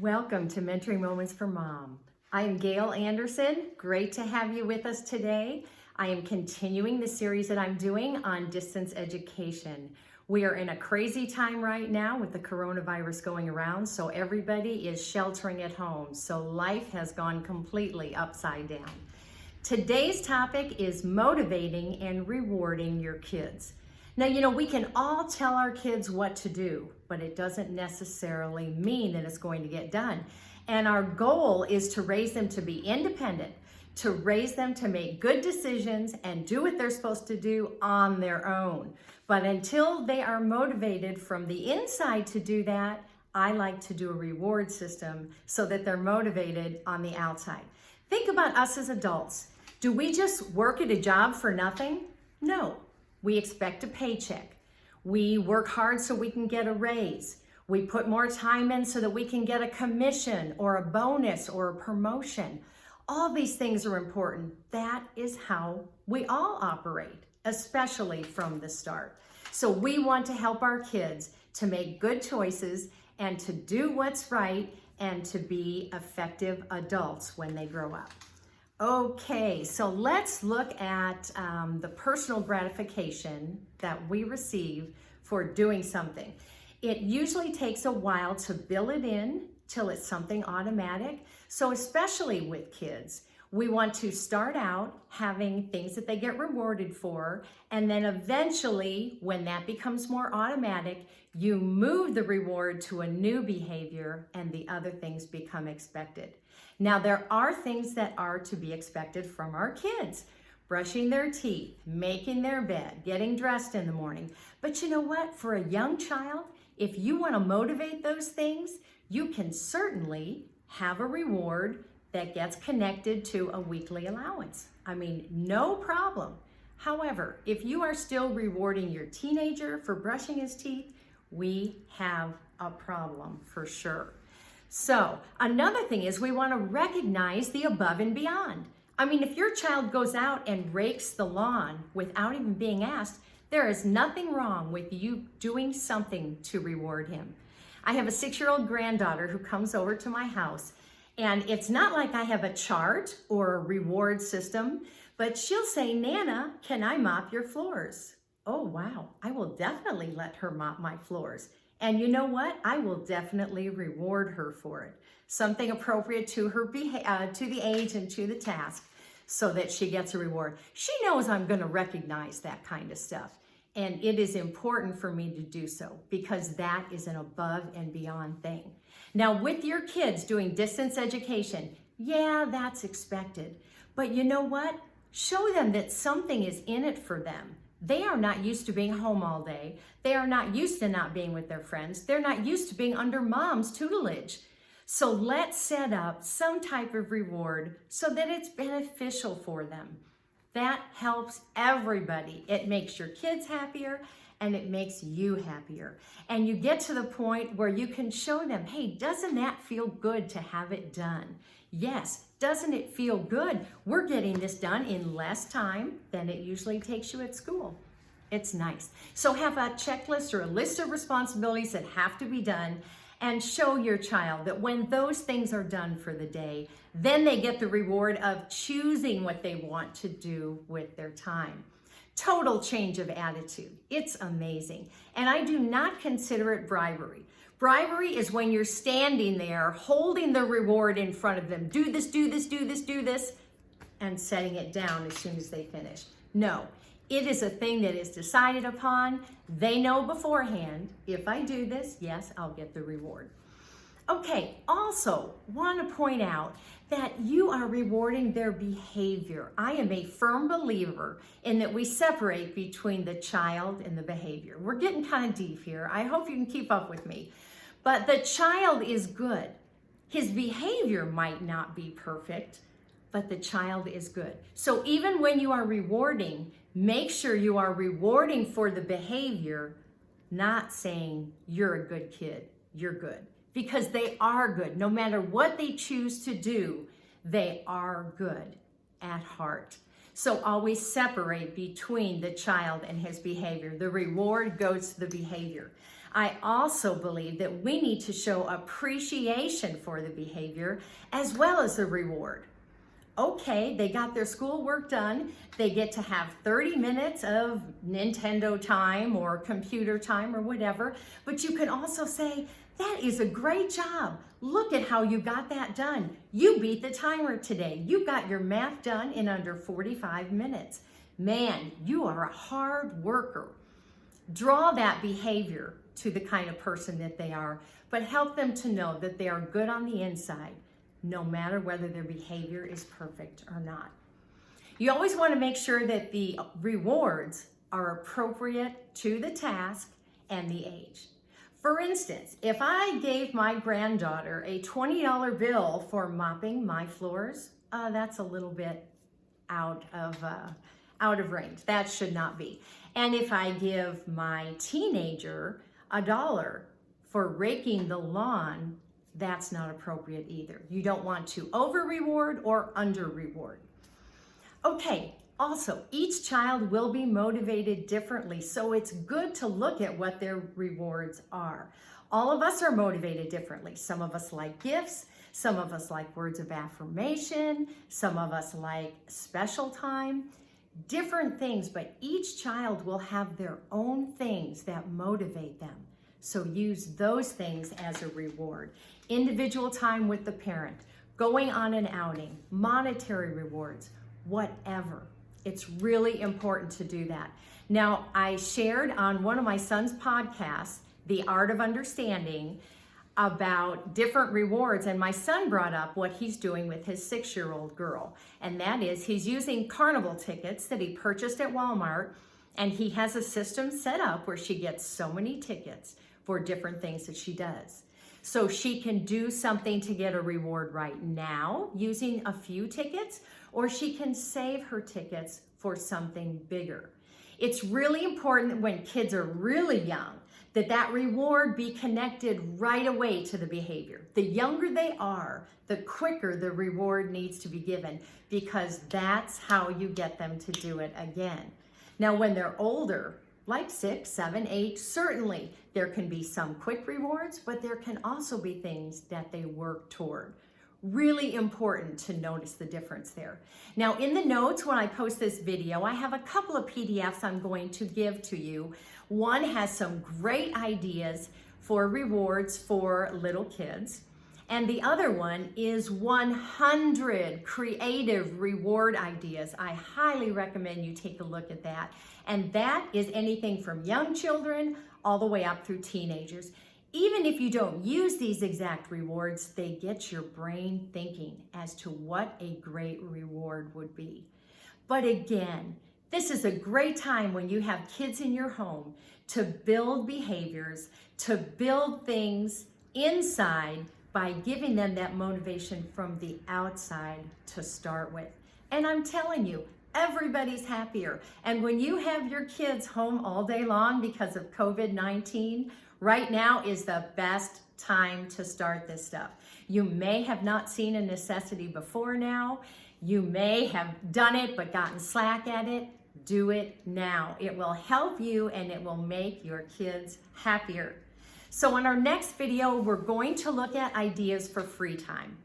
Welcome to Mentoring Moments for Mom. I am Gail Anderson. Great to have you with us today. I am continuing the series that I'm doing on distance education. We are in a crazy time right now with the coronavirus going around, so everybody is sheltering at home. So life has gone completely upside down. Today's topic is motivating and rewarding your kids. Now, we can all tell our kids what to do, but it doesn't necessarily mean that it's going to get done. And our goal is to raise them to be independent, to raise them to make good decisions and do what they're supposed to do on their own. But until they are motivated from the inside to do that, I like to do a reward system so that they're motivated on the outside. Think about us as adults. Do we just work at a job for nothing? No. We expect a paycheck. We work hard so we can get a raise. We put more time in so that we can get a commission or a bonus or a promotion. All these things are important. That is how we all operate, especially from the start. So we want to help our kids to make good choices and to do what's right and to be effective adults when they grow up. Okay, so let's look at the personal gratification that we receive for doing something. It usually takes a while to build it in till it's something automatic. So especially with kids, we want to start out having things that they get rewarded for, and then eventually, when that becomes more automatic, you move the reward to a new behavior and the other things become expected. Now, there are things that are to be expected from our kids. Brushing their teeth, making their bed, getting dressed in the morning. But you know what? For a young child, if you want to motivate those things, you can certainly have a reward that gets connected to a weekly allowance. I mean, no problem. However, if you are still rewarding your teenager for brushing his teeth, we have a problem for sure. So another thing is we want to recognize the above and beyond. I mean, if your child goes out and rakes the lawn without even being asked, there is nothing wrong with you doing something to reward him. I have a 6-year-old granddaughter who comes over to my house, and it's not like I have a chart or a reward system, but she'll say, "Nana, can I mop your floors?" Oh, wow, I will definitely let her mop my floors. And you know what? I will definitely reward her for it. Something appropriate to her, to the age and to the task, so that she gets a reward. She knows I'm going to recognize that kind of stuff. And it is important for me to do so because that is an above and beyond thing. Now, with your kids doing distance education, yeah, that's expected. But you know what? Show them that something is in it for them. They are not used to being home all day. They are not used to not being with their friends. They're not used to being under mom's tutelage. So let's set up some type of reward so that it's beneficial for them. That helps everybody. It makes your kids happier and it makes you happier. And you get to the point where you can show them, hey, doesn't that feel good to have it done? Yes. Doesn't it feel good? We're getting this done in less time than it usually takes you at school. It's nice. So have a checklist or a list of responsibilities that have to be done and show your child that when those things are done for the day, then they get the reward of choosing what they want to do with their time. Total change of attitude. It's amazing. And I do not consider it bribery. Bribery is when you're standing there holding the reward in front of them. Do this, do this, do this, do this, and setting it down as soon as they finish. No, it is a thing that is decided upon. They know beforehand, if I do this, yes, I'll get the reward. Okay, also want to point out that you are rewarding their behavior. I am a firm believer in that we separate between the child and the behavior. We're getting kind of deep here. I hope you can keep up with me. But the child is good. His behavior might not be perfect, but the child is good. So even when you are rewarding, make sure you are rewarding for the behavior, not saying you're a good kid, you're good. Because they are good. No matter what they choose to do, they are good at heart. So always separate between the child and his behavior. The reward goes to the behavior. I also believe that we need to show appreciation for the behavior as well as the reward. Okay, they got their schoolwork done. They get to have 30 minutes of Nintendo time or computer time or whatever, but you can also say, that is a great job. Look at how you got that done. You beat the timer today. You got your math done in under 45 minutes. Man, you are a hard worker. Draw that behavior to the kind of person that they are, but help them to know that they are good on the inside, no matter whether their behavior is perfect or not. You always want to make sure that the rewards are appropriate to the task and the age. For instance, if I gave my granddaughter a $20 bill for mopping my floors, that's a little bit out of range. That should not be. And if I give my teenager $1 for raking the lawn, that's not appropriate either. You don't want to over-reward or under-reward. Okay, also, each child will be motivated differently, so it's good to look at what their rewards are. All of us are motivated differently. Some of us like gifts, some of us like words of affirmation, some of us like special time, different things, but each child will have their own things that motivate them. So use those things as a reward. Individual time with the parent, going on an outing, monetary rewards, whatever. It's really important to do that. Now, I shared on one of my son's podcasts, The Art of Understanding, about different rewards, and my son brought up what he's doing with his 6-year-old girl, and that is he's using carnival tickets that he purchased at Walmart, and he has a system set up where she gets so many tickets for different things that she does. So she can do something to get a reward right now using a few tickets, or she can save her tickets for something bigger. It's really important that when kids are really young, that reward be connected right away to the behavior. The younger they are, the quicker the reward needs to be given, because that's how you get them to do it again. Now, when they're older, like 6, 7, 8, certainly there can be some quick rewards, but there can also be things that they work toward. Really important to notice the difference there. Now, in the notes when I post this video, I have a couple of PDFs I'm going to give to you. One has some great ideas for rewards for little kids, and the other one is 100 creative reward ideas. I highly recommend you take a look at that. And that is anything from young children all the way up through teenagers. Even if you don't use these exact rewards, they get your brain thinking as to what a great reward would be. But again, this is a great time when you have kids in your home to build behaviors, to build things inside by giving them that motivation from the outside to start with. And I'm telling you, everybody's happier. And when you have your kids home all day long because of COVID-19, right now is the best time to start this stuff. You may have not seen a necessity before now. You may have done it but gotten slack at it. Do it now. It will help you and it will make your kids happier. So in our next video, we're going to look at ideas for free time.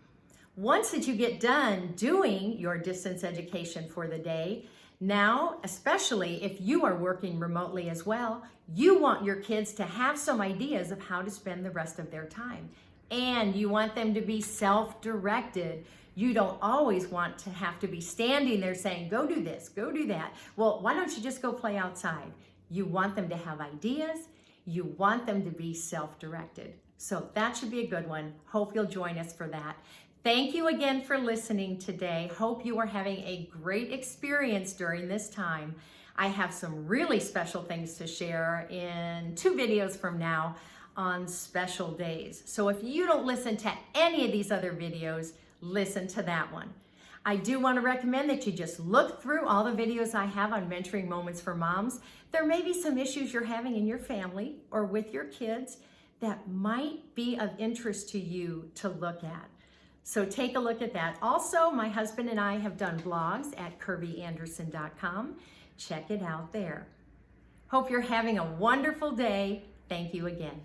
Once that you get done doing your distance education for the day, now, especially if you are working remotely as well, you want your kids to have some ideas of how to spend the rest of their time. And you want them to be self-directed. You don't always want to have to be standing there saying, go do this, go do that. Well, why don't you just go play outside? You want them to have ideas. You want them to be self-directed. So that should be a good one. Hope you'll join us for that. Thank you again for listening today. Hope you are having a great experience during this time. I have some really special things to share in 2 videos from now on special days. So if you don't listen to any of these other videos, listen to that one. I do want to recommend that you just look through all the videos I have on mentoring moments for moms. There may be some issues you're having in your family or with your kids that might be of interest to you to look at. So take a look at that. Also, my husband and I have done blogs at KirbyAnderson.com. Check it out there. Hope you're having a wonderful day. Thank you again.